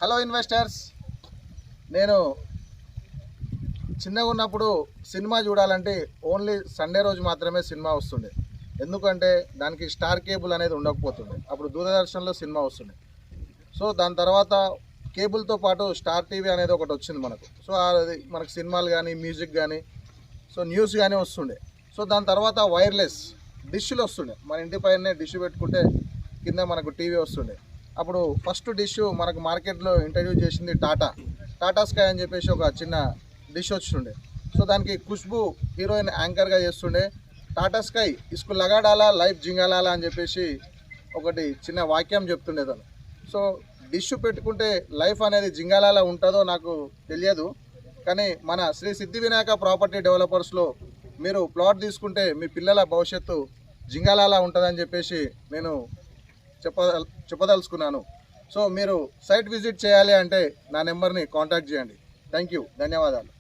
Hello investors, నేను చిన్నగా ఉన్నప్పుడు సినిమా చూడాలంటే ఓన్లీ సండే రోజు మాత్రమే సినిమా వస్తుండే. ఎందుకంటే దానికి స్టార్ కేబుల్ అనేది ఉండకపోతుండే. అప్పుడు దూరదర్శన్లో సినిమా వస్తుండే. సో దాని తర్వాత కేబుల్తో పాటు స్టార్ టీవీ అనేది ఒకటి వచ్చింది మనకు. సో అది మనకు సినిమాలు కానీ, మ్యూజిక్ కానీ, సో న్యూస్ కానీ వస్తుండే. సో దాని తర్వాత వైర్లెస్ డిష్లు వస్తుండే. మన ఇంటి పైనే డిష్ పెట్టుకుంటే కింద మనకు టీవీ వస్తుండే. అప్పుడు ఫస్ట్ డిష్ మనకు మార్కెట్లో ఇంట్రడ్యూస్ చేసింది టాటా స్కై అని చెప్పేసి ఒక చిన్న డిష్ వచ్చిండే. సో దానికి ఖుష్బు హీరోయిన్ యాంకర్గా చేస్తుండే. టాటా స్కై ఇసుకు లగాడాలా లైఫ్ జింగాలాలా అని చెప్పేసి ఒకటి చిన్న వాక్యం చెప్తుండే తను. సో డిష్ పెట్టుకుంటే లైఫ్ అనేది జింగాలాలా ఉంటుందో నాకు తెలియదు, కానీ మన శ్రీ సిద్ధి వినాయక ప్రాపర్టీ డెవలపర్స్లో మీరు ప్లాట్ తీసుకుంటే మీ పిల్లల భవిష్యత్తు జింగాలాలా ఉంటుందని చెప్పేసి నేను చెప్పదలుచుకున్నాను. సో మీరు సైట్ విజిట్ చేయాలి అంటే నా నెంబర్ని కాంటాక్ట్ చేయండి. థ్యాంక్ యూ, ధన్యవాదాలు.